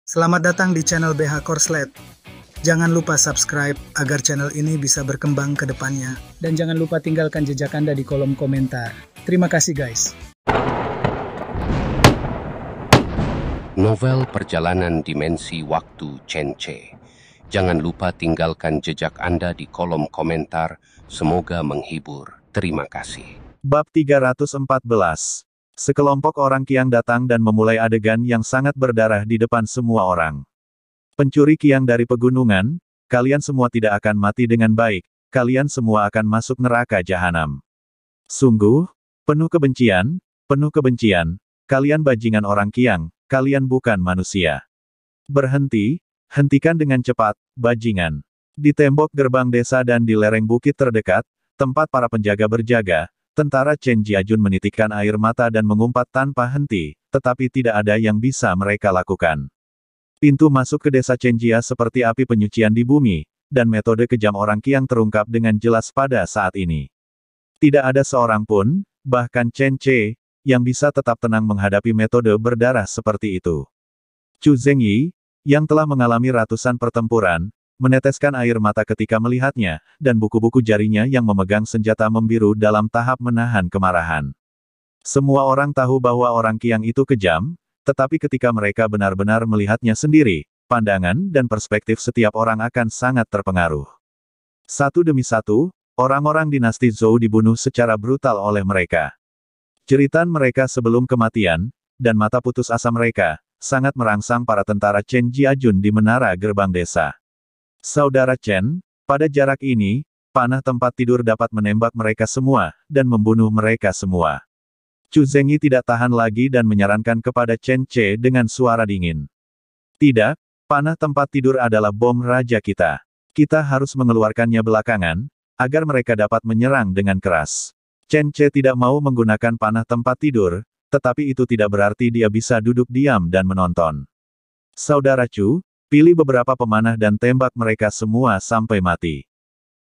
Selamat datang di channel BH Korslet. Jangan lupa subscribe agar channel ini bisa berkembang ke depannya. Dan jangan lupa tinggalkan jejak Anda di kolom komentar. Terima kasih guys. Novel Perjalanan Dimensi Waktu Chen-Che. Jangan lupa tinggalkan jejak Anda di kolom komentar. Semoga menghibur. Terima kasih. Bab 314. Sekelompok orang Qiang datang dan memulai adegan yang sangat berdarah di depan semua orang. Pencuri Qiang dari pegunungan, kalian semua tidak akan mati dengan baik, kalian semua akan masuk neraka jahanam. Sungguh, penuh kebencian, kalian bajingan orang Qiang, kalian bukan manusia. Berhenti, hentikan dengan cepat, bajingan. Di tembok gerbang desa dan di lereng bukit terdekat, tempat para penjaga berjaga, tentara Chen Jiajun menitikkan air mata dan mengumpat tanpa henti, tetapi tidak ada yang bisa mereka lakukan. Pintu masuk ke desa Chen Jia seperti api penyucian di bumi, dan metode kejam orang Qiang terungkap dengan jelas pada saat ini. Tidak ada seorang pun, bahkan Chen Che, yang bisa tetap tenang menghadapi metode berdarah seperti itu. Chu Zengyi, yang telah mengalami ratusan pertempuran, meneteskan air mata ketika melihatnya, dan buku-buku jarinya yang memegang senjata membiru dalam tahap menahan kemarahan. Semua orang tahu bahwa orang Qiang itu kejam, tetapi ketika mereka benar-benar melihatnya sendiri, pandangan dan perspektif setiap orang akan sangat terpengaruh. Satu demi satu, orang-orang dinasti Zhou dibunuh secara brutal oleh mereka. Jeritan mereka sebelum kematian, dan mata putus asa mereka, sangat merangsang para tentara Chen Jiajun di menara gerbang desa. Saudara Chen, pada jarak ini, panah tempat tidur dapat menembak mereka semua, dan membunuh mereka semua. Chu Zengyi tidak tahan lagi dan menyarankan kepada Chen Che dengan suara dingin. Tidak, panah tempat tidur adalah bom raja kita. Kita harus mengeluarkannya belakangan, agar mereka dapat menyerang dengan keras. Chen Che tidak mau menggunakan panah tempat tidur, tetapi itu tidak berarti dia bisa duduk diam dan menonton. Saudara Chu, pilih beberapa pemanah dan tembak mereka semua sampai mati.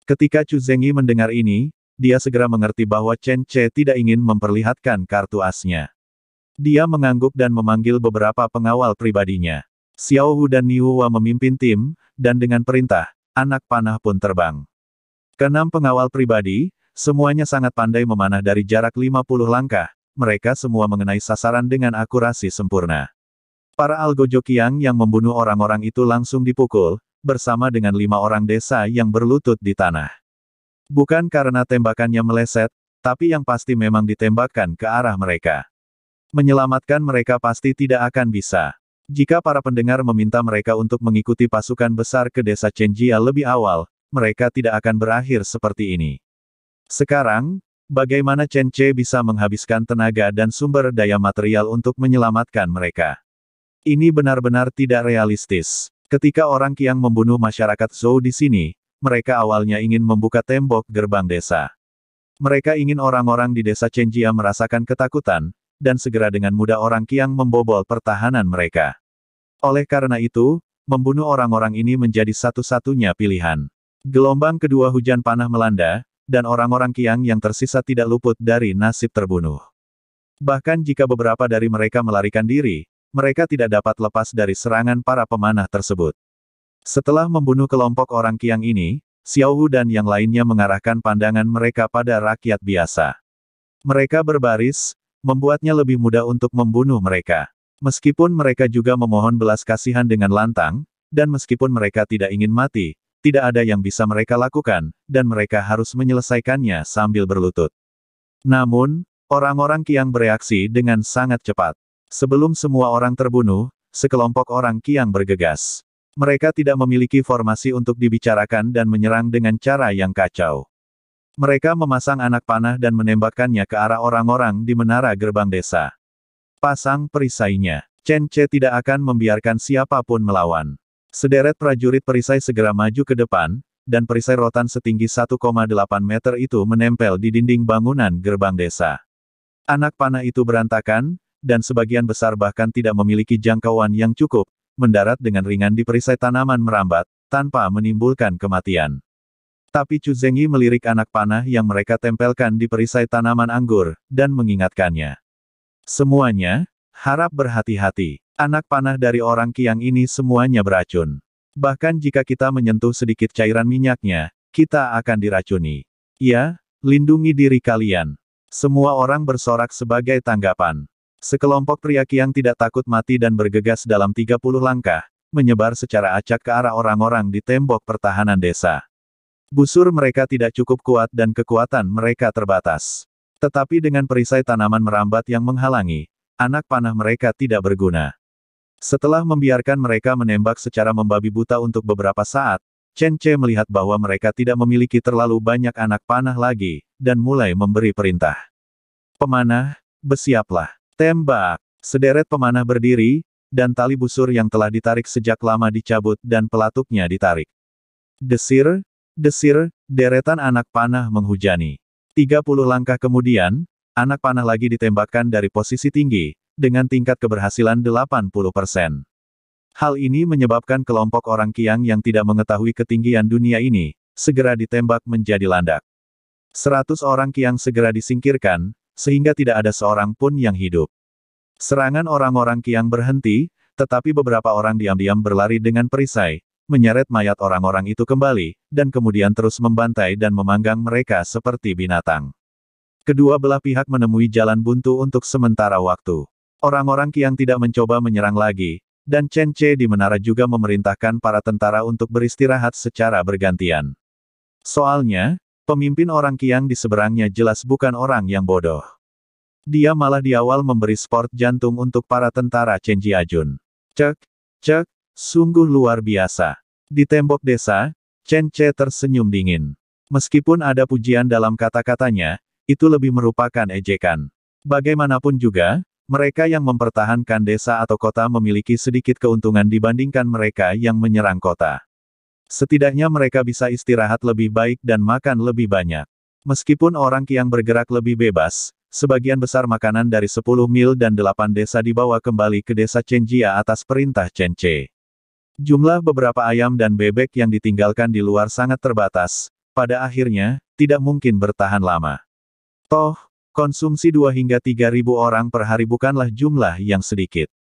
Ketika Chu Zengyi mendengar ini, dia segera mengerti bahwa Chen Che tidak ingin memperlihatkan kartu asnya. Dia mengangguk dan memanggil beberapa pengawal pribadinya. Xiao Hu dan Niu Hua memimpin tim, dan dengan perintah, anak panah pun terbang. Keenam pengawal pribadi, semuanya sangat pandai memanah dari jarak 50 langkah, mereka semua mengenai sasaran dengan akurasi sempurna. Para algojo Qiang yang membunuh orang-orang itu langsung dipukul, bersama dengan 5 orang desa yang berlutut di tanah. Bukan karena tembakannya meleset, tapi yang pasti memang ditembakkan ke arah mereka. Menyelamatkan mereka pasti tidak akan bisa. Jika para pendengar meminta mereka untuk mengikuti pasukan besar ke desa Chen Jia lebih awal, mereka tidak akan berakhir seperti ini. Sekarang, bagaimana Chen Che bisa menghabiskan tenaga dan sumber daya material untuk menyelamatkan mereka? Ini benar-benar tidak realistis. Ketika orang Qiang membunuh masyarakat Zhou di sini, mereka awalnya ingin membuka tembok gerbang desa. Mereka ingin orang-orang di desa Chen Jia merasakan ketakutan, dan segera dengan mudah orang Qiang membobol pertahanan mereka. Oleh karena itu, membunuh orang-orang ini menjadi satu-satunya pilihan. Gelombang kedua hujan panah melanda, dan orang-orang Qiang yang tersisa tidak luput dari nasib terbunuh. Bahkan jika beberapa dari mereka melarikan diri, mereka tidak dapat lepas dari serangan para pemanah tersebut. Setelah membunuh kelompok orang Qiang ini, Xiao Hu dan yang lainnya mengarahkan pandangan mereka pada rakyat biasa. Mereka berbaris, membuatnya lebih mudah untuk membunuh mereka. Meskipun mereka juga memohon belas kasihan dengan lantang, dan meskipun mereka tidak ingin mati, tidak ada yang bisa mereka lakukan, dan mereka harus menyelesaikannya sambil berlutut. Namun, orang-orang Qiang bereaksi dengan sangat cepat. Sebelum semua orang terbunuh, sekelompok orang Qiang bergegas. Mereka tidak memiliki formasi untuk dibicarakan dan menyerang dengan cara yang kacau. Mereka memasang anak panah dan menembakkannya ke arah orang-orang di menara gerbang desa. Pasang perisainya. Chen Che tidak akan membiarkan siapapun melawan. Sederet prajurit perisai segera maju ke depan, dan perisai rotan setinggi 1,8 meter itu menempel di dinding bangunan gerbang desa. Anak panah itu berantakan, dan sebagian besar bahkan tidak memiliki jangkauan yang cukup, mendarat dengan ringan di perisai tanaman merambat, tanpa menimbulkan kematian. Tapi Chu Zengyi melirik anak panah yang mereka tempelkan di perisai tanaman anggur, dan mengingatkannya. Semuanya, Harap berhati-hati. Anak panah dari orang Qiang ini semuanya beracun. Bahkan jika kita menyentuh sedikit cairan minyaknya, kita akan diracuni. Ya, lindungi diri kalian. Semua orang bersorak sebagai tanggapan. Sekelompok pria Qiang tidak takut mati dan bergegas dalam 30 langkah, menyebar secara acak ke arah orang-orang di tembok pertahanan desa. Busur mereka tidak cukup kuat dan kekuatan mereka terbatas. Tetapi dengan perisai tanaman merambat yang menghalangi, anak panah mereka tidak berguna. Setelah membiarkan mereka menembak secara membabi buta untuk beberapa saat, Chen Ce melihat bahwa mereka tidak memiliki terlalu banyak anak panah lagi, dan mulai memberi perintah. Pemanah, bersiaplah. Tembak. Sederet pemanah berdiri, dan tali busur yang telah ditarik sejak lama dicabut dan pelatuknya ditarik. Desir, desir, deretan anak panah menghujani. 30 langkah kemudian, anak panah lagi ditembakkan dari posisi tinggi, dengan tingkat keberhasilan 80%. Hal ini menyebabkan kelompok orang Qiang yang tidak mengetahui ketinggian dunia ini, segera ditembak menjadi landak. 100 orang Qiang segera disingkirkan, sehingga tidak ada seorang pun yang hidup. Serangan orang-orang Qiang berhenti, tetapi beberapa orang diam-diam berlari dengan perisai, menyeret mayat orang-orang itu kembali, dan kemudian terus membantai dan memanggang mereka seperti binatang. Kedua belah pihak menemui jalan buntu untuk sementara waktu. Orang-orang Qiang tidak mencoba menyerang lagi, dan Chen Ce di menara juga memerintahkan para tentara untuk beristirahat secara bergantian. Soalnya, pemimpin orang Qiang di seberangnya jelas bukan orang yang bodoh. Dia malah di awal memberi sport jantung untuk para tentara Chen Jiajun. Cek, cek, sungguh luar biasa. Di tembok desa, Chen Ce tersenyum dingin. Meskipun ada pujian dalam kata-katanya, itu lebih merupakan ejekan. Bagaimanapun juga, mereka yang mempertahankan desa atau kota memiliki sedikit keuntungan dibandingkan mereka yang menyerang kota. Setidaknya mereka bisa istirahat lebih baik dan makan lebih banyak. Meskipun orang Qiang bergerak lebih bebas, sebagian besar makanan dari 10 mil dan 8 desa dibawa kembali ke desa Chenjia atas perintah Chen Ce. Jumlah beberapa ayam dan bebek yang ditinggalkan di luar sangat terbatas, pada akhirnya, tidak mungkin bertahan lama. Toh, konsumsi 2 hingga 3.000 orang per hari bukanlah jumlah yang sedikit.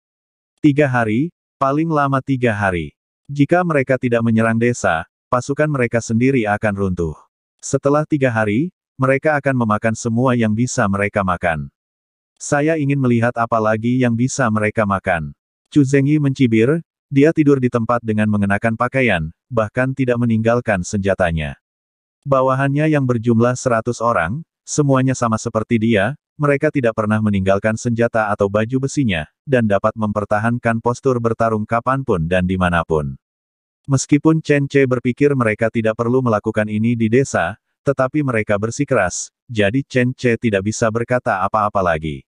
3 hari, paling lama 3 hari. Jika mereka tidak menyerang desa, pasukan mereka sendiri akan runtuh. Setelah 3 hari, mereka akan memakan semua yang bisa mereka makan. Saya ingin melihat apa lagi yang bisa mereka makan. Chu Zengyi mencibir, dia tidur di tempat dengan mengenakan pakaian, bahkan tidak meninggalkan senjatanya. Bawahannya yang berjumlah 100 orang, semuanya sama seperti dia, mereka tidak pernah meninggalkan senjata atau baju besinya, dan dapat mempertahankan postur bertarung kapanpun dan dimanapun. Meskipun Chen Ce berpikir mereka tidak perlu melakukan ini di desa, tetapi mereka bersikeras, jadi Chen Ce tidak bisa berkata apa-apa lagi.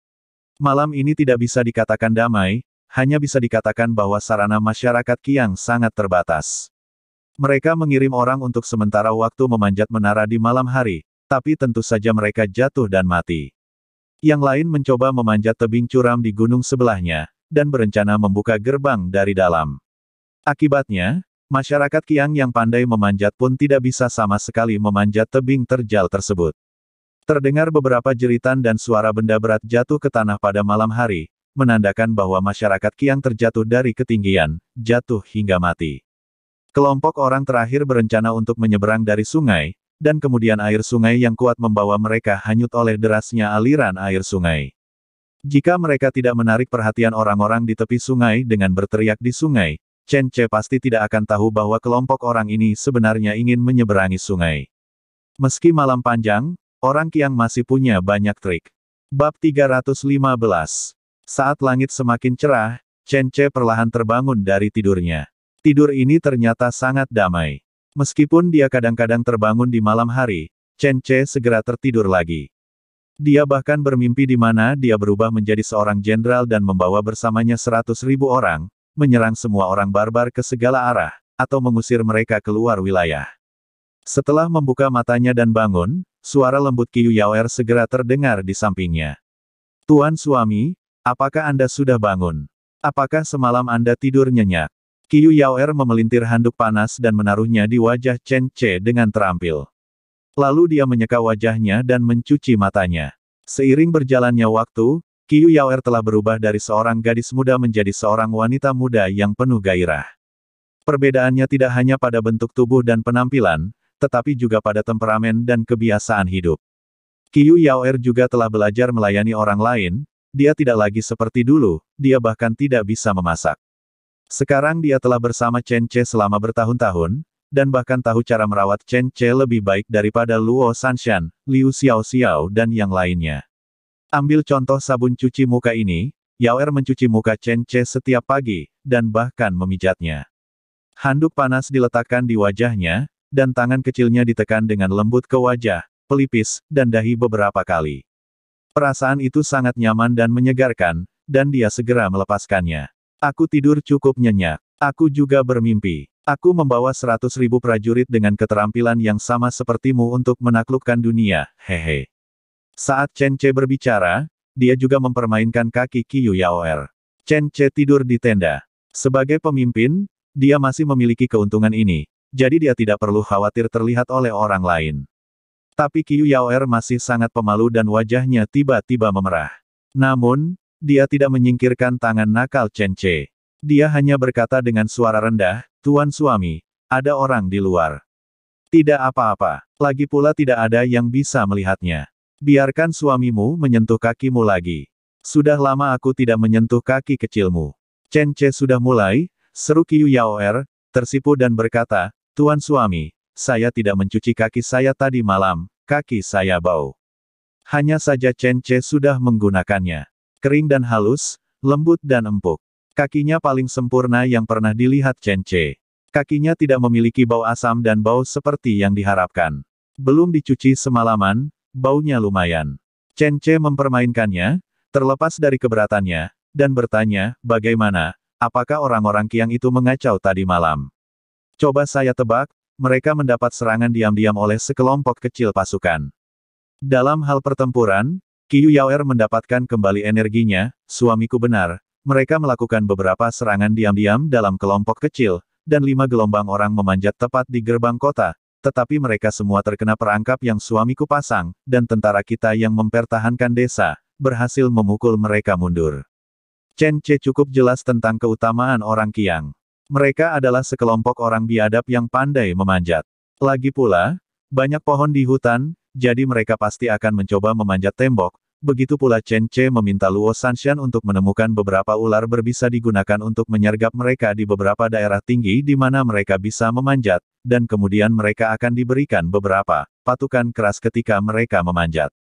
Malam ini tidak bisa dikatakan damai, hanya bisa dikatakan bahwa sarana masyarakat Qiang sangat terbatas. Mereka mengirim orang untuk sementara waktu memanjat menara di malam hari, tapi tentu saja mereka jatuh dan mati. Yang lain mencoba memanjat tebing curam di gunung sebelahnya, dan berencana membuka gerbang dari dalam. Akibatnya, masyarakat Qiang yang pandai memanjat pun tidak bisa sama sekali memanjat tebing terjal tersebut. Terdengar beberapa jeritan dan suara benda berat jatuh ke tanah pada malam hari, menandakan bahwa masyarakat Qiang terjatuh dari ketinggian, jatuh hingga mati. Kelompok orang terakhir berencana untuk menyeberang dari sungai, dan kemudian air sungai yang kuat membawa mereka hanyut oleh derasnya aliran air sungai. Jika mereka tidak menarik perhatian orang-orang di tepi sungai dengan berteriak di sungai, Chen Ce pasti tidak akan tahu bahwa kelompok orang ini sebenarnya ingin menyeberangi sungai. Meski malam panjang, orang Qiang masih punya banyak trik. Bab 315. Saat langit semakin cerah, Chen Ce perlahan terbangun dari tidurnya. Tidur ini ternyata sangat damai. Meskipun dia kadang-kadang terbangun di malam hari, Chen Ce segera tertidur lagi. Dia bahkan bermimpi di mana dia berubah menjadi seorang jenderal dan membawa bersamanya 100.000 orang, menyerang semua orang barbar ke segala arah, atau mengusir mereka keluar wilayah. Setelah membuka matanya dan bangun, suara lembut Qiu Yaoer segera terdengar di sampingnya. Tuan suami, apakah Anda sudah bangun? Apakah semalam Anda tidur nyenyak? Qiu Yaoer memelintir handuk panas dan menaruhnya di wajah Chen Ce dengan terampil. Lalu dia menyeka wajahnya dan mencuci matanya. Seiring berjalannya waktu, Qiyu Yaoer telah berubah dari seorang gadis muda menjadi seorang wanita muda yang penuh gairah. Perbedaannya tidak hanya pada bentuk tubuh dan penampilan, tetapi juga pada temperamen dan kebiasaan hidup. Qiyu Yaoer juga telah belajar melayani orang lain, dia tidak lagi seperti dulu, dia bahkan tidak bisa memasak. Sekarang dia telah bersama Chen Ce selama bertahun-tahun, dan bahkan tahu cara merawat Chen Ce lebih baik daripada Luo Sanshan, Liu Xiaoxiao dan yang lainnya. Ambil contoh sabun cuci muka ini, Yaoer mencuci muka Chen Ce setiap pagi, dan bahkan memijatnya. Handuk panas diletakkan di wajahnya, dan tangan kecilnya ditekan dengan lembut ke wajah, pelipis, dan dahi beberapa kali. Perasaan itu sangat nyaman dan menyegarkan, dan dia segera melepaskannya. Aku tidur cukup nyenyak. Aku juga bermimpi. Aku membawa 100.000 prajurit dengan keterampilan yang sama sepertimu untuk menaklukkan dunia, hehe. Saat Chen Ce berbicara, dia juga mempermainkan kaki Qiyu Yaoer. Chen Ce tidur di tenda. Sebagai pemimpin, dia masih memiliki keuntungan ini, jadi dia tidak perlu khawatir terlihat oleh orang lain. Tapi Qiyu Yaoer masih sangat pemalu dan wajahnya tiba-tiba memerah. Namun, dia tidak menyingkirkan tangan nakal Chen Ce. Dia hanya berkata dengan suara rendah, "Tuan suami, ada orang di luar." Tidak apa-apa, lagi pula tidak ada yang bisa melihatnya. Biarkan suamimu menyentuh kakimu lagi. Sudah lama aku tidak menyentuh kaki kecilmu. Chen Ce sudah mulai, seru Qiyu Yaoer, tersipu dan berkata, "Tuan suami, saya tidak mencuci kaki saya tadi malam, kaki saya bau." Hanya saja Chen Ce sudah menggunakannya. Kering dan halus, lembut dan empuk. Kakinya paling sempurna yang pernah dilihat Chen Ce. Kakinya tidak memiliki bau asam dan bau seperti yang diharapkan. Belum dicuci semalaman, baunya lumayan. Chen Ce mempermainkannya, terlepas dari keberatannya, dan bertanya, "Bagaimana? Apakah orang-orang Qiang itu mengacau tadi malam?" Coba saya tebak, mereka mendapat serangan diam-diam oleh sekelompok kecil pasukan. Dalam hal pertempuran, Qiyu Yaoer mendapatkan kembali energinya, suamiku benar. Mereka melakukan beberapa serangan diam-diam dalam kelompok kecil, dan 5 gelombang orang memanjat tepat di gerbang kota, tetapi mereka semua terkena perangkap yang suamiku pasang, dan tentara kita yang mempertahankan desa, berhasil memukul mereka mundur. Chen Ce cukup jelas tentang keutamaan orang Qiang. Mereka adalah sekelompok orang biadab yang pandai memanjat. Lagi pula, banyak pohon di hutan, jadi mereka pasti akan mencoba memanjat tembok. Begitu pula Chen Ce meminta Luo Sanshan untuk menemukan beberapa ular berbisa digunakan untuk menyergap mereka di beberapa daerah tinggi di mana mereka bisa memanjat, dan kemudian mereka akan diberikan beberapa patukan keras ketika mereka memanjat.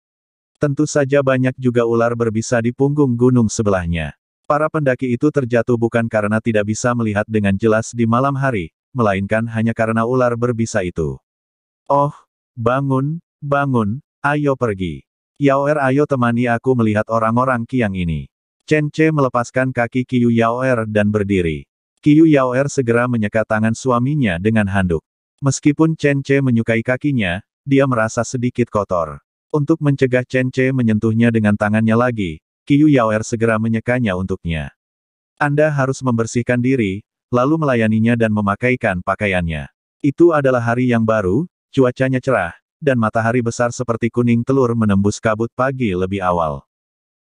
Tentu saja banyak juga ular berbisa di punggung gunung sebelahnya. Para pendaki itu terjatuh bukan karena tidak bisa melihat dengan jelas di malam hari, melainkan hanya karena ular berbisa itu. Oh, bangun, bangun, ayo pergi. Yaoer, ayo temani aku melihat orang-orang Qiang ini. Chen Ce melepaskan kaki Qiyu Yaoer dan berdiri. Qiyu Yaoer segera menyekat tangan suaminya dengan handuk. Meskipun Chen Ce menyukai kakinya, dia merasa sedikit kotor. Untuk mencegah Chen Ce menyentuhnya dengan tangannya lagi, Qiyu Yaoer segera menyekanya untuknya. Anda harus membersihkan diri, lalu melayaninya dan memakaikan pakaiannya. Itu adalah hari yang baru, cuacanya cerah, dan matahari besar seperti kuning telur menembus kabut pagi lebih awal.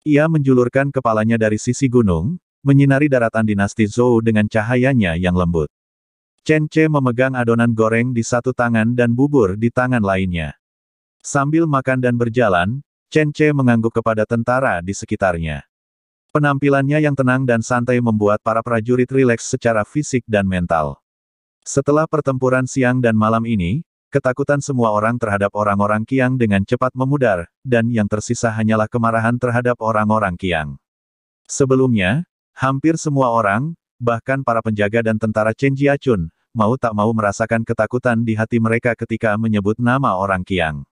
Ia menjulurkan kepalanya dari sisi gunung, menyinari daratan dinasti Zhou dengan cahayanya yang lembut. Chen Ce memegang adonan goreng di satu tangan dan bubur di tangan lainnya. Sambil makan dan berjalan, Chen Ce mengangguk kepada tentara di sekitarnya. Penampilannya yang tenang dan santai membuat para prajurit rileks secara fisik dan mental. Setelah pertempuran siang dan malam ini, ketakutan semua orang terhadap orang-orang Qiang dengan cepat memudar, dan yang tersisa hanyalah kemarahan terhadap orang-orang Qiang. Sebelumnya, hampir semua orang, bahkan para penjaga dan tentara Chen Jiachun, mau tak mau merasakan ketakutan di hati mereka ketika menyebut nama orang Qiang.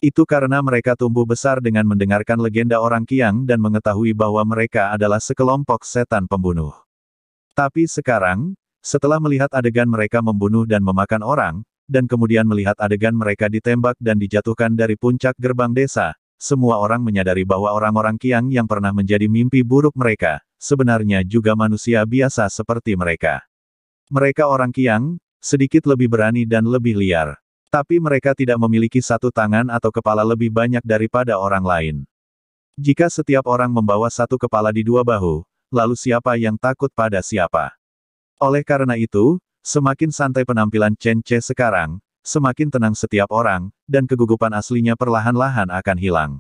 Itu karena mereka tumbuh besar dengan mendengarkan legenda orang Qiang dan mengetahui bahwa mereka adalah sekelompok setan pembunuh. Tapi sekarang, setelah melihat adegan mereka membunuh dan memakan orang, dan kemudian melihat adegan mereka ditembak dan dijatuhkan dari puncak gerbang desa, semua orang menyadari bahwa orang-orang Qiang yang pernah menjadi mimpi buruk mereka, sebenarnya juga manusia biasa seperti mereka. Mereka orang Qiang, sedikit lebih berani dan lebih liar. Tapi mereka tidak memiliki satu tangan atau kepala lebih banyak daripada orang lain. Jika setiap orang membawa satu kepala di dua bahu, lalu siapa yang takut pada siapa? Oleh karena itu, semakin santai penampilan Chen Ce sekarang, semakin tenang setiap orang, dan kegugupan aslinya perlahan-lahan akan hilang.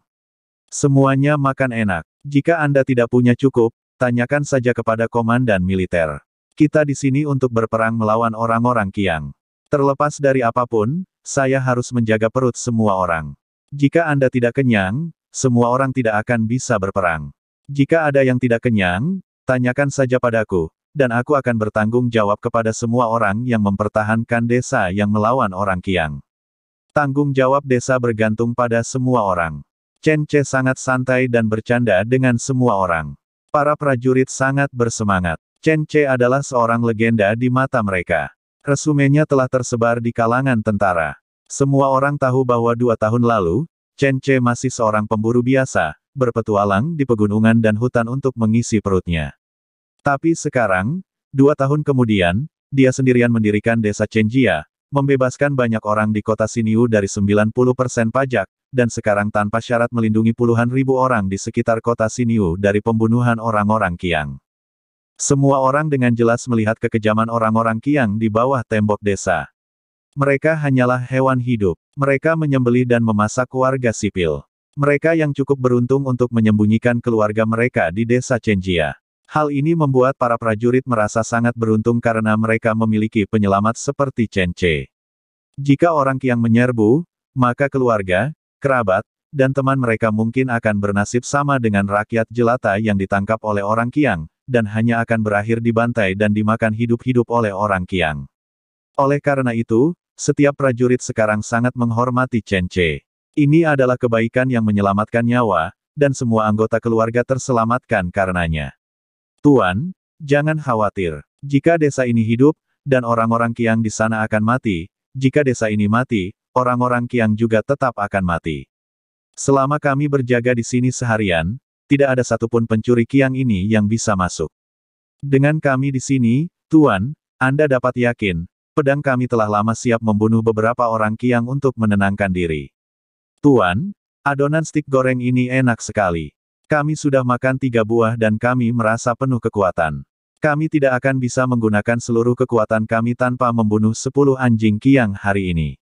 Semuanya makan enak. Jika Anda tidak punya cukup, tanyakan saja kepada komandan militer. Kita di sini untuk berperang melawan orang-orang Qiang. Terlepas dari apapun, saya harus menjaga perut semua orang. Jika Anda tidak kenyang, semua orang tidak akan bisa berperang. Jika ada yang tidak kenyang, tanyakan saja padaku, dan aku akan bertanggung jawab kepada semua orang yang mempertahankan desa yang melawan orang Qiang. Tanggung jawab desa bergantung pada semua orang. Chen Ce sangat santai dan bercanda dengan semua orang. Para prajurit sangat bersemangat. Chen Ce adalah seorang legenda di mata mereka. Resumenya telah tersebar di kalangan tentara. Semua orang tahu bahwa 2 tahun lalu, Chen Ce masih seorang pemburu biasa, berpetualang di pegunungan dan hutan untuk mengisi perutnya. Tapi sekarang, 2 tahun kemudian, dia sendirian mendirikan desa Chenjia, membebaskan banyak orang di kota Xinyu dari 90% pajak, dan sekarang tanpa syarat melindungi puluhan ribu orang di sekitar kota Xinyu dari pembunuhan orang-orang Qiang. Semua orang dengan jelas melihat kekejaman orang-orang Qiang di bawah tembok desa. Mereka hanyalah hewan hidup. Mereka menyembelih dan memasak warga sipil. Mereka yang cukup beruntung untuk menyembunyikan keluarga mereka di desa Chenjia. Hal ini membuat para prajurit merasa sangat beruntung karena mereka memiliki penyelamat seperti Chen Ce. Jika orang Qiang menyerbu, maka keluarga, kerabat, dan teman mereka mungkin akan bernasib sama dengan rakyat jelata yang ditangkap oleh orang Qiang, dan hanya akan berakhir dibantai dan dimakan hidup-hidup oleh orang Qiang. Oleh karena itu, setiap prajurit sekarang sangat menghormati Chen Ce. Ini adalah kebaikan yang menyelamatkan nyawa, dan semua anggota keluarga terselamatkan karenanya. Tuan, jangan khawatir. Jika desa ini hidup, dan orang-orang Qiang di sana akan mati, jika desa ini mati, orang-orang Qiang juga tetap akan mati. Selama kami berjaga di sini seharian, tidak ada satupun pencuri Qiang ini yang bisa masuk. Dengan kami di sini, Tuan, Anda dapat yakin, pedang kami telah lama siap membunuh beberapa orang Qiang untuk menenangkan diri. Tuan, adonan stik goreng ini enak sekali. Kami sudah makan 3 buah dan kami merasa penuh kekuatan. Kami tidak akan bisa menggunakan seluruh kekuatan kami tanpa membunuh 10 anjing Qiang hari ini.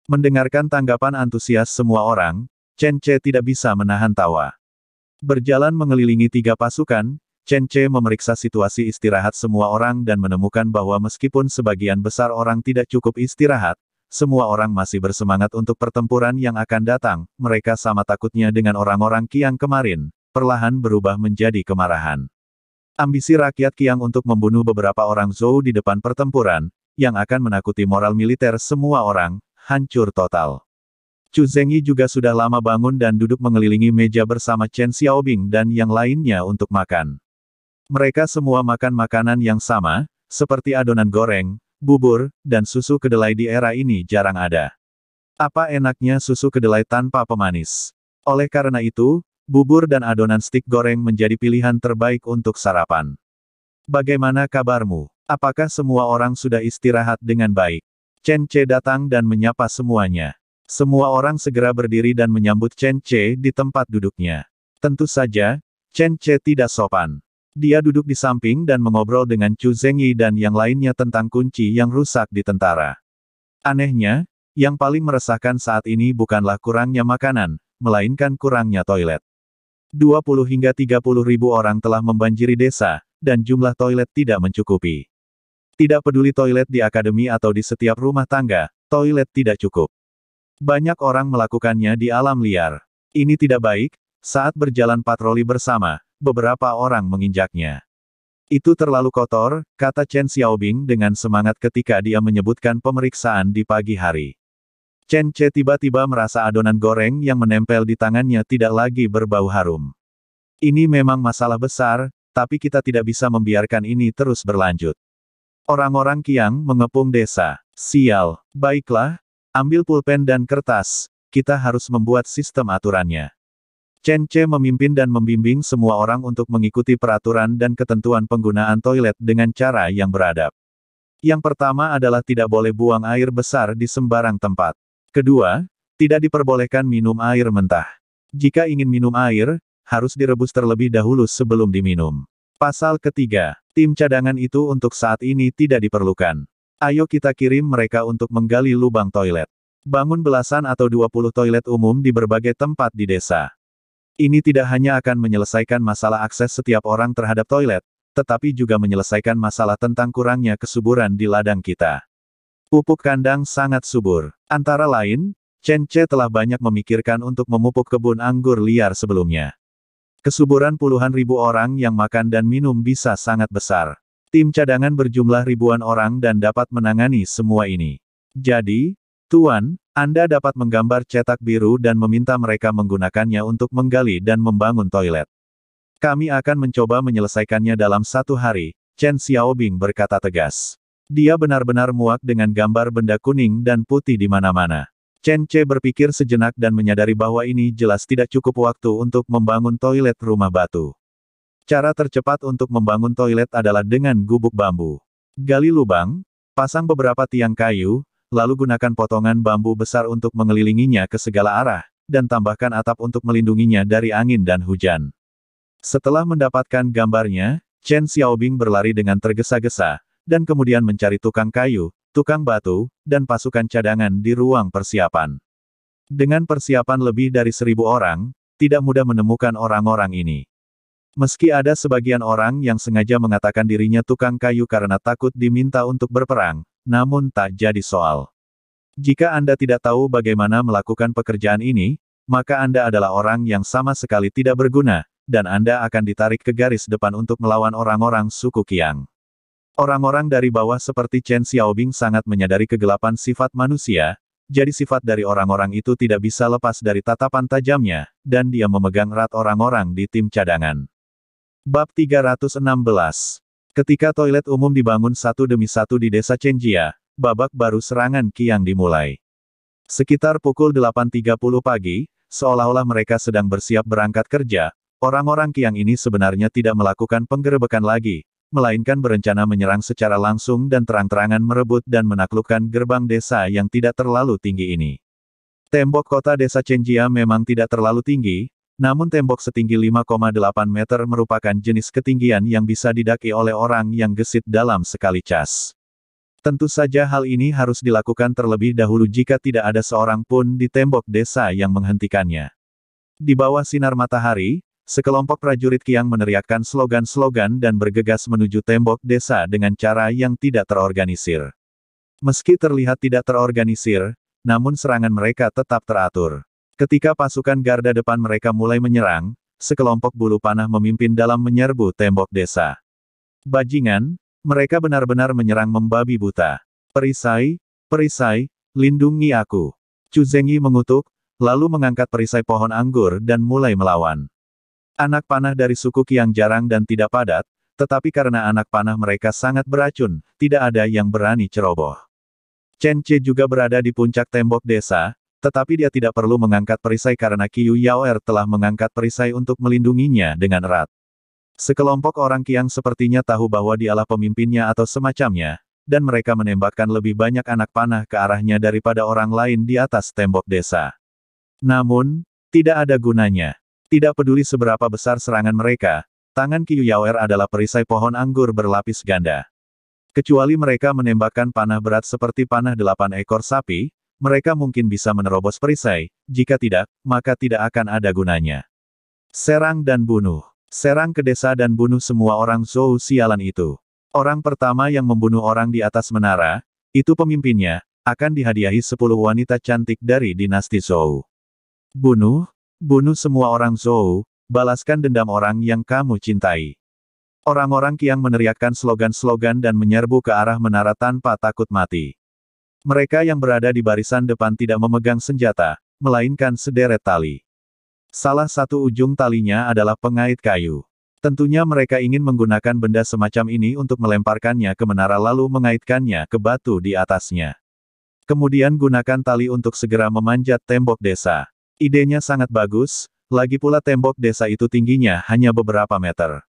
Mendengarkan tanggapan antusias semua orang, Chen Ce tidak bisa menahan tawa. Berjalan mengelilingi 3 pasukan, Chen Ce memeriksa situasi istirahat semua orang dan menemukan bahwa meskipun sebagian besar orang tidak cukup istirahat, semua orang masih bersemangat untuk pertempuran yang akan datang. Mereka sama takutnya dengan orang-orang Qiang kemarin, perlahan berubah menjadi kemarahan. Ambisi rakyat Qiang untuk membunuh beberapa orang Zhou di depan pertempuran, yang akan menakuti moral militer semua orang, hancur total. Chu Zengyi juga sudah lama bangun dan duduk mengelilingi meja bersama Chen Xiaobing dan yang lainnya untuk makan. Mereka semua makan makanan yang sama, seperti adonan goreng, bubur, dan susu kedelai di era ini jarang ada. Apa enaknya susu kedelai tanpa pemanis? Oleh karena itu, bubur dan adonan stik goreng menjadi pilihan terbaik untuk sarapan. Bagaimana kabarmu? Apakah semua orang sudah istirahat dengan baik? Chen Ce datang dan menyapa semuanya. Semua orang segera berdiri dan menyambut Chen Ce di tempat duduknya. Tentu saja, Chen Ce tidak sopan. Dia duduk di samping dan mengobrol dengan Chu Zengyi dan yang lainnya tentang kunci yang rusak di tentara. Anehnya, yang paling meresahkan saat ini bukanlah kurangnya makanan, melainkan kurangnya toilet. 20 hingga 30 ribu orang telah membanjiri desa, dan jumlah toilet tidak mencukupi. Tidak peduli toilet di akademi atau di setiap rumah tangga, toilet tidak cukup. Banyak orang melakukannya di alam liar. Ini tidak baik. Saat berjalan patroli bersama, beberapa orang menginjaknya. Itu terlalu kotor, kata Chen Xiaobing dengan semangat ketika dia menyebutkan pemeriksaan di pagi hari. Chen Ce tiba-tiba merasa adonan goreng yang menempel di tangannya tidak lagi berbau harum. Ini memang masalah besar, tapi kita tidak bisa membiarkan ini terus berlanjut. Orang-orang Qiang mengepung desa. Sial, baiklah, ambil pulpen dan kertas, kita harus membuat sistem aturannya. Chen Ce memimpin dan membimbing semua orang untuk mengikuti peraturan dan ketentuan penggunaan toilet dengan cara yang beradab. Yang pertama adalah tidak boleh buang air besar di sembarang tempat. Kedua, tidak diperbolehkan minum air mentah. Jika ingin minum air, harus direbus terlebih dahulu sebelum diminum. Pasal ketiga, tim cadangan itu untuk saat ini tidak diperlukan. Ayo kita kirim mereka untuk menggali lubang toilet. Bangun belasan atau 20 toilet umum di berbagai tempat di desa. Ini tidak hanya akan menyelesaikan masalah akses setiap orang terhadap toilet, tetapi juga menyelesaikan masalah tentang kurangnya kesuburan di ladang kita. Pupuk kandang sangat subur. Antara lain, Chen Che telah banyak memikirkan untuk memupuk kebun anggur liar sebelumnya. Kesuburan puluhan ribu orang yang makan dan minum bisa sangat besar. Tim cadangan berjumlah ribuan orang dan dapat menangani semua ini. Jadi, Tuan, Anda dapat menggambar cetak biru dan meminta mereka menggunakannya untuk menggali dan membangun toilet. Kami akan mencoba menyelesaikannya dalam 1 hari, Chen Xiaobing berkata tegas. Dia benar-benar muak dengan gambar benda kuning dan putih di mana-mana. Chen Che berpikir sejenak dan menyadari bahwa ini jelas tidak cukup waktu untuk membangun toilet rumah batu. Cara tercepat untuk membangun toilet adalah dengan gubuk bambu. Gali lubang, pasang beberapa tiang kayu, lalu gunakan potongan bambu besar untuk mengelilinginya ke segala arah, dan tambahkan atap untuk melindunginya dari angin dan hujan. Setelah mendapatkan gambarnya, Chen Xiaobing berlari dengan tergesa-gesa, dan kemudian mencari tukang kayu, tukang batu, dan pasukan cadangan di ruang persiapan. Dengan persiapan lebih dari 1.000 orang, tidak mudah menemukan orang-orang ini. Meski ada sebagian orang yang sengaja mengatakan dirinya tukang kayu karena takut diminta untuk berperang, namun tak jadi soal. Jika Anda tidak tahu bagaimana melakukan pekerjaan ini, maka Anda adalah orang yang sama sekali tidak berguna, dan Anda akan ditarik ke garis depan untuk melawan orang-orang suku Qiang. Orang-orang dari bawah seperti Chen Xiaobing sangat menyadari kegelapan sifat manusia, jadi sifat dari orang-orang itu tidak bisa lepas dari tatapan tajamnya, dan dia memegang erat orang-orang di tim cadangan. Bab 316. Ketika toilet umum dibangun satu demi satu di desa Chenjia, babak baru serangan Qiang dimulai. Sekitar pukul 8.30 pagi, seolah-olah mereka sedang bersiap berangkat kerja, orang-orang Qiang ini sebenarnya tidak melakukan penggerebekan lagi, melainkan berencana menyerang secara langsung dan terang-terangan merebut dan menaklukkan gerbang desa yang tidak terlalu tinggi ini. Tembok kota desa Chenjia memang tidak terlalu tinggi, namun tembok setinggi 5,8 meter merupakan jenis ketinggian yang bisa didaki oleh orang yang gesit dalam sekali cas. Tentu saja hal ini harus dilakukan terlebih dahulu jika tidak ada seorang pun di tembok desa yang menghentikannya. Di bawah sinar matahari, sekelompok prajurit Qiang meneriakkan slogan-slogan dan bergegas menuju tembok desa dengan cara yang tidak terorganisir. Meski terlihat tidak terorganisir, namun serangan mereka tetap teratur. Ketika pasukan garda depan mereka mulai menyerang, sekelompok bulu panah memimpin dalam menyerbu tembok desa. Bajingan, mereka benar-benar menyerang membabi buta. Perisai, perisai, lindungi aku. Chu Zengyi mengutuk, lalu mengangkat perisai pohon anggur dan mulai melawan. Anak panah dari suku Qiang jarang dan tidak padat, tetapi karena anak panah mereka sangat beracun, tidak ada yang berani ceroboh. Chen Che juga berada di puncak tembok desa, tetapi dia tidak perlu mengangkat perisai karena Qiu Yaoer telah mengangkat perisai untuk melindunginya dengan erat. Sekelompok orang Qiang sepertinya tahu bahwa dialah pemimpinnya atau semacamnya, dan mereka menembakkan lebih banyak anak panah ke arahnya daripada orang lain di atas tembok desa. Namun, tidak ada gunanya. Tidak peduli seberapa besar serangan mereka, tangan Qiu Yaoer adalah perisai pohon anggur berlapis ganda. Kecuali mereka menembakkan panah berat seperti panah 8 ekor sapi, mereka mungkin bisa menerobos perisai, jika tidak, maka tidak akan ada gunanya. Serang dan bunuh. Serang ke desa dan bunuh semua orang Zhou sialan itu. Orang pertama yang membunuh orang di atas menara, itu pemimpinnya, akan dihadiahi 10 wanita cantik dari dinasti Zhou. Bunuh, bunuh semua orang Zhou, balaskan dendam orang yang kamu cintai. Orang-orang Qiang meneriakkan slogan-slogan dan menyerbu ke arah menara tanpa takut mati. Mereka yang berada di barisan depan tidak memegang senjata, melainkan sederet tali. Salah satu ujung talinya adalah pengait kayu. Tentunya mereka ingin menggunakan benda semacam ini untuk melemparkannya ke menara lalu mengaitkannya ke batu di atasnya. Kemudian gunakan tali untuk segera memanjat tembok desa. Idenya sangat bagus, lagi pula tembok desa itu tingginya hanya beberapa meter.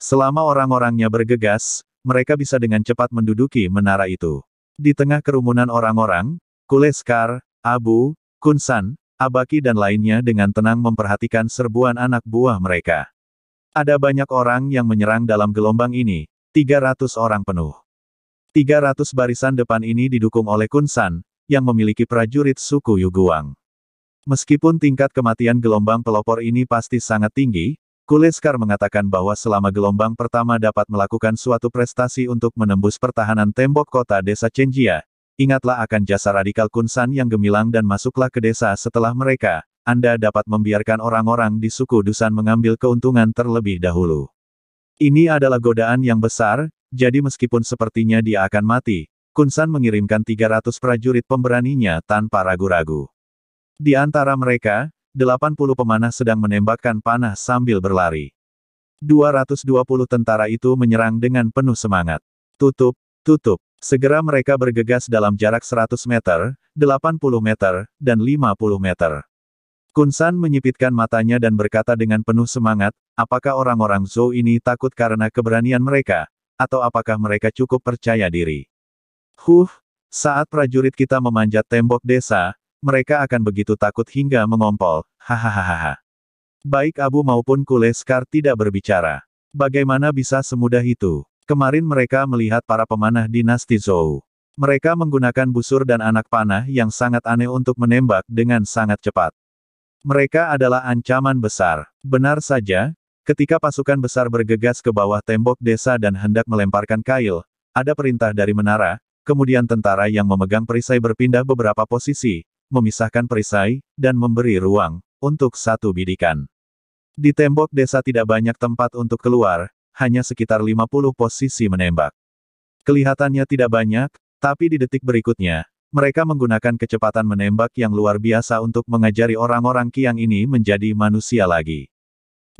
Selama orang-orangnya bergegas, mereka bisa dengan cepat menduduki menara itu. Di tengah kerumunan orang-orang, Kule Skar, Abu, Kun San, Abaki dan lainnya dengan tenang memperhatikan serbuan anak buah mereka. Ada banyak orang yang menyerang dalam gelombang ini, 300 orang penuh. 300 barisan depan ini didukung oleh Kun San, yang memiliki prajurit suku Yuguang. Meskipun tingkat kematian gelombang pelopor ini pasti sangat tinggi, Kuleskar mengatakan bahwa selama gelombang pertama dapat melakukan suatu prestasi untuk menembus pertahanan tembok kota desa Chenjia, ingatlah akan jasa radikal Kun San yang gemilang dan masuklah ke desa setelah mereka, Anda dapat membiarkan orang-orang di suku Dusan mengambil keuntungan terlebih dahulu. Ini adalah godaan yang besar, jadi meskipun sepertinya dia akan mati, Kun San mengirimkan 300 prajurit pemberaninya tanpa ragu-ragu. Di antara mereka, 80 pemanah sedang menembakkan panah sambil berlari. 220 tentara itu menyerang dengan penuh semangat. Tutup, tutup. Segera mereka bergegas dalam jarak 100 meter, 80 meter, dan 50 meter. Kun San menyipitkan matanya dan berkata dengan penuh semangat, apakah orang-orang Zhou ini takut karena keberanian mereka, atau apakah mereka cukup percaya diri? Saat prajurit kita memanjat tembok desa, mereka akan begitu takut hingga mengompol, hahaha. Baik Abu maupun Kuleskar tidak berbicara. Bagaimana bisa semudah itu? Kemarin mereka melihat para pemanah dinasti Zhou. Mereka menggunakan busur dan anak panah yang sangat aneh untuk menembak dengan sangat cepat. Mereka adalah ancaman besar. Benar saja, ketika pasukan besar bergegas ke bawah tembok desa dan hendak melemparkan kail, ada perintah dari menara, kemudian tentara yang memegang perisai berpindah beberapa posisi, memisahkan perisai, dan memberi ruang untuk satu bidikan. Di tembok desa tidak banyak tempat untuk keluar, hanya sekitar 50 posisi menembak. Kelihatannya tidak banyak, tapi di detik berikutnya, mereka menggunakan kecepatan menembak yang luar biasa untuk mengajari orang-orang Qiang ini menjadi manusia lagi.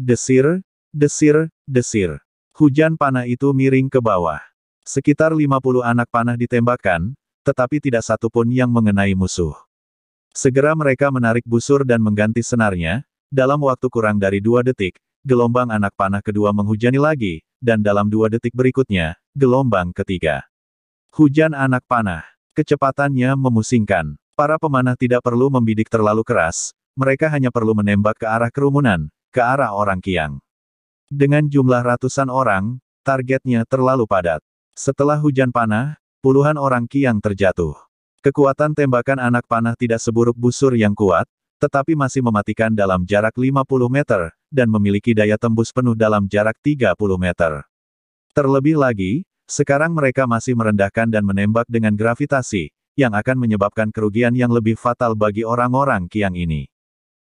Desir, desir, desir. Hujan panah itu miring ke bawah. Sekitar 50 anak panah ditembakkan, tetapi tidak satu pun yang mengenai musuh. Segera mereka menarik busur dan mengganti senarnya, dalam waktu kurang dari 2 detik, gelombang anak panah kedua menghujani lagi, dan dalam 2 detik berikutnya, gelombang ketiga. Hujan anak panah. Kecepatannya memusingkan. Para pemanah tidak perlu membidik terlalu keras, mereka hanya perlu menembak ke arah kerumunan, ke arah orang Qiang. Dengan jumlah ratusan orang, targetnya terlalu padat. Setelah hujan panah, puluhan orang Qiang terjatuh. Kekuatan tembakan anak panah tidak seburuk busur yang kuat, tetapi masih mematikan dalam jarak 50 meter, dan memiliki daya tembus penuh dalam jarak 30 meter. Terlebih lagi, sekarang mereka masih merendahkan dan menembak dengan gravitasi, yang akan menyebabkan kerugian yang lebih fatal bagi orang-orang Qiang ini.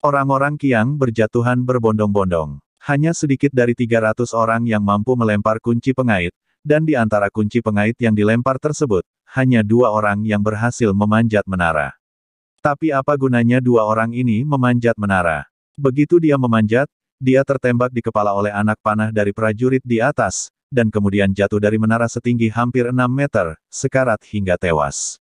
Orang-orang Qiang berjatuhan berbondong-bondong. Hanya sedikit dari 300 orang yang mampu melempar kunci pengait, dan di antara kunci pengait yang dilempar tersebut, hanya 2 orang yang berhasil memanjat menara. Tapi apa gunanya 2 orang ini memanjat menara? Begitu dia memanjat, dia tertembak di kepala oleh anak panah dari prajurit di atas, dan kemudian jatuh dari menara setinggi hampir 6 meter, sekarat hingga tewas.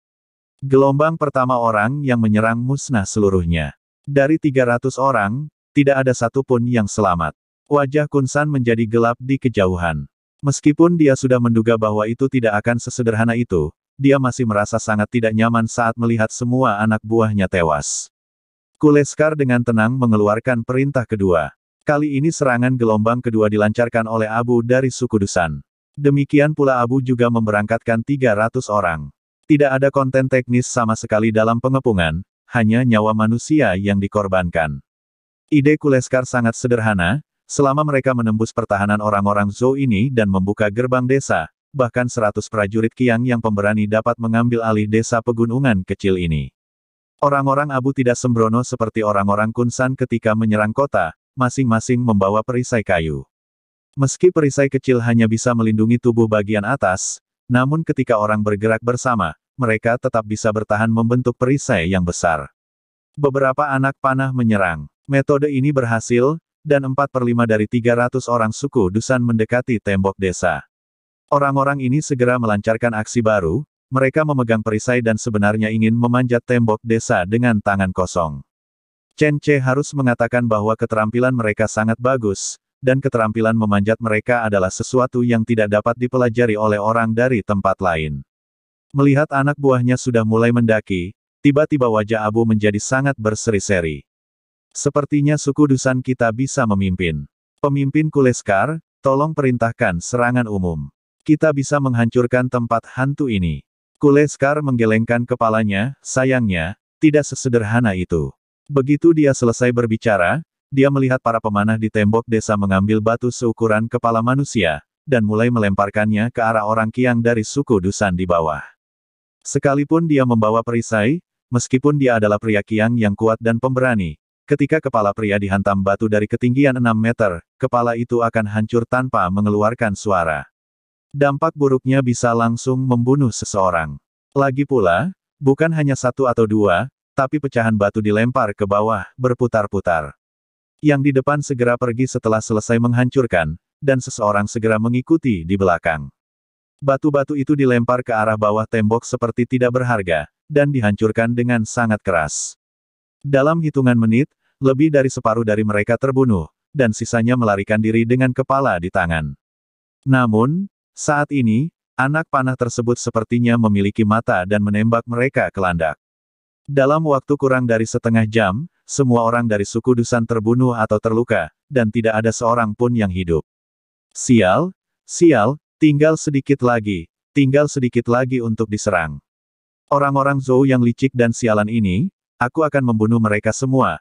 Gelombang pertama orang yang menyerang musnah seluruhnya. Dari 300 orang, tidak ada satupun yang selamat. Wajah Kun San menjadi gelap di kejauhan. Meskipun dia sudah menduga bahwa itu tidak akan sesederhana itu, dia masih merasa sangat tidak nyaman saat melihat semua anak buahnya tewas. Kuleskar dengan tenang mengeluarkan perintah kedua. Kali ini serangan gelombang kedua dilancarkan oleh Abu dari suku Dusan. Demikian pula Abu juga memberangkatkan 300 orang. Tidak ada konten teknis sama sekali dalam pengepungan, hanya nyawa manusia yang dikorbankan. Ide Kuleskar sangat sederhana, selama mereka menembus pertahanan orang-orang Zhou ini dan membuka gerbang desa, bahkan 100 prajurit Qiang yang pemberani dapat mengambil alih desa pegunungan kecil ini. Orang-orang Abu tidak sembrono seperti orang-orang Kun San ketika menyerang kota, masing-masing membawa perisai kayu. Meski perisai kecil hanya bisa melindungi tubuh bagian atas, namun ketika orang bergerak bersama, mereka tetap bisa bertahan membentuk perisai yang besar. Beberapa anak panah menyerang. Metode ini berhasil, dan 4/5 dari 300 orang suku Dusan mendekati tembok desa. Orang-orang ini segera melancarkan aksi baru, mereka memegang perisai dan sebenarnya ingin memanjat tembok desa dengan tangan kosong. Chen Ce harus mengatakan bahwa keterampilan mereka sangat bagus, dan keterampilan memanjat mereka adalah sesuatu yang tidak dapat dipelajari oleh orang dari tempat lain. Melihat anak buahnya sudah mulai mendaki, Tiba-tiba wajah Abu menjadi sangat berseri-seri. Sepertinya suku Dusan kita bisa memimpin. Pemimpin Kuleskar, tolong perintahkan serangan umum. Kita bisa menghancurkan tempat hantu ini. Kuleskar menggelengkan kepalanya, sayangnya, tidak sesederhana itu. Begitu dia selesai berbicara, dia melihat para pemanah di tembok desa mengambil batu seukuran kepala manusia, dan mulai melemparkannya ke arah orang Qiang dari suku Dusan di bawah. Sekalipun dia membawa perisai, meskipun dia adalah pria Qiang yang kuat dan pemberani, ketika kepala pria dihantam batu dari ketinggian 6 meter, kepala itu akan hancur tanpa mengeluarkan suara. Dampak buruknya bisa langsung membunuh seseorang. Lagi pula, bukan hanya satu atau dua, tapi pecahan batu dilempar ke bawah, berputar-putar. Yang di depan segera pergi setelah selesai menghancurkan, dan seseorang segera mengikuti di belakang. Batu-batu itu dilempar ke arah bawah tembok seperti tidak berharga, dan dihancurkan dengan sangat keras. Dalam hitungan menit, lebih dari separuh dari mereka terbunuh, dan sisanya melarikan diri dengan kepala di tangan. Namun, saat ini, anak panah tersebut sepertinya memiliki mata dan menembak mereka ke landak. Dalam waktu kurang dari setengah jam, semua orang dari suku Dusan terbunuh atau terluka, dan tidak ada seorang pun yang hidup. Sial, sial, tinggal sedikit lagi untuk diserang. Orang-orang Zhou yang licik dan sialan ini, aku akan membunuh mereka semua,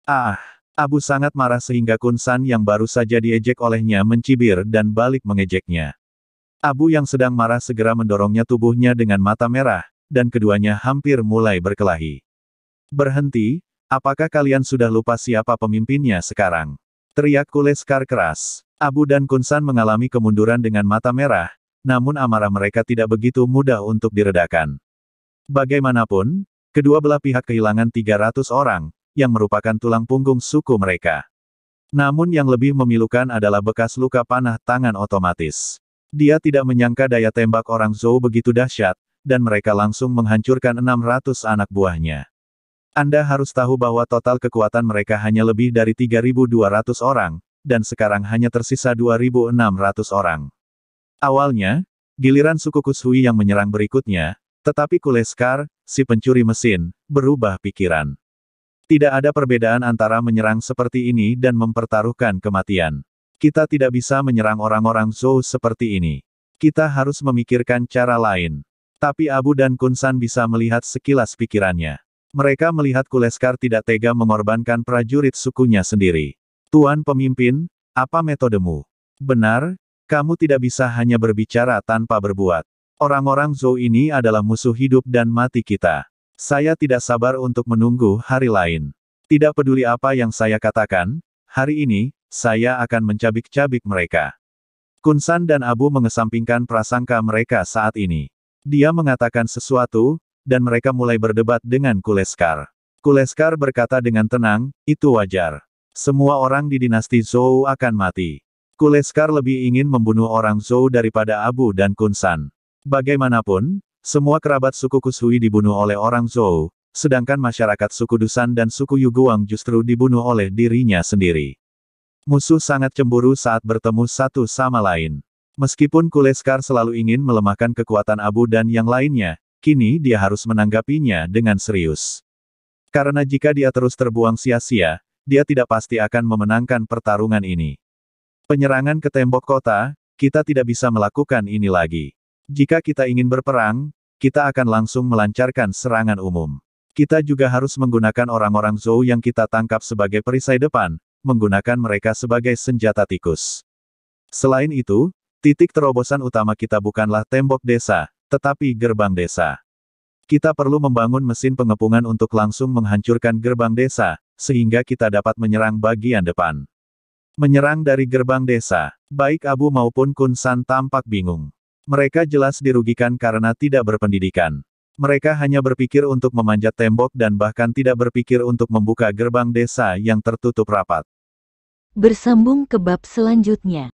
Ah! Abu sangat marah sehingga Kun San yang baru saja diejek olehnya mencibir dan balik mengejeknya. Abu yang sedang marah segera mendorongnya tubuhnya dengan mata merah, dan keduanya hampir mulai berkelahi. Berhenti, apakah kalian sudah lupa siapa pemimpinnya sekarang? Teriak Kuleskar keras. Abu dan Kun San mengalami kemunduran dengan mata merah, namun amarah mereka tidak begitu mudah untuk diredakan. Bagaimanapun, kedua belah pihak kehilangan 300 orang, yang merupakan tulang punggung suku mereka. Namun yang lebih memilukan adalah bekas luka panah tangan otomatis. Dia tidak menyangka daya tembak orang Zhou begitu dahsyat, dan mereka langsung menghancurkan 600 anak buahnya. Anda harus tahu bahwa total kekuatan mereka hanya lebih dari 3.200 orang, dan sekarang hanya tersisa 2.600 orang. Awalnya, giliran suku Kushui yang menyerang berikutnya, tetapi Kuleskar, si pencuri mesin, berubah pikiran. Tidak ada perbedaan antara menyerang seperti ini dan mempertaruhkan kematian. Kita tidak bisa menyerang orang-orang Zhou seperti ini. Kita harus memikirkan cara lain. Tapi Abu dan Kun San bisa melihat sekilas pikirannya. Mereka melihat Kuleskar tidak tega mengorbankan prajurit sukunya sendiri. Tuan pemimpin, apa metodemu? Benar, kamu tidak bisa hanya berbicara tanpa berbuat. Orang-orang Zhou ini adalah musuh hidup dan mati kita. Saya tidak sabar untuk menunggu hari lain. Tidak peduli apa yang saya katakan, hari ini, saya akan mencabik-cabik mereka. Kun San dan Abu mengesampingkan prasangka mereka saat ini. Dia mengatakan sesuatu, dan mereka mulai berdebat dengan Kuleskar. Kuleskar berkata dengan tenang, itu wajar. Semua orang di dinasti Zhou akan mati. Kuleskar lebih ingin membunuh orang Zhou daripada Abu dan Kun San. Bagaimanapun, semua kerabat suku Kushui dibunuh oleh orang Zhou, sedangkan masyarakat suku Dusan dan suku Yuguang justru dibunuh oleh dirinya sendiri. Musuh sangat cemburu saat bertemu satu sama lain. Meskipun Kuleskar selalu ingin melemahkan kekuatan Abu dan yang lainnya, kini dia harus menanggapinya dengan serius. Karena jika dia terus terbuang sia-sia, dia tidak pasti akan memenangkan pertarungan ini. Penyerangan ke tembok kota, kita tidak bisa melakukan ini lagi. Jika kita ingin berperang, kita akan langsung melancarkan serangan umum. Kita juga harus menggunakan orang-orang Zhou yang kita tangkap sebagai perisai depan, menggunakan mereka sebagai senjata tikus. Selain itu, titik terobosan utama kita bukanlah tembok desa, tetapi gerbang desa. Kita perlu membangun mesin pengepungan untuk langsung menghancurkan gerbang desa, sehingga kita dapat menyerang bagian depan. Menyerang dari gerbang desa, baik Abu maupun Kun San tampak bingung. Mereka jelas dirugikan karena tidak berpendidikan. Mereka hanya berpikir untuk memanjat tembok dan bahkan tidak berpikir untuk membuka gerbang desa yang tertutup rapat. Bersambung ke bab selanjutnya.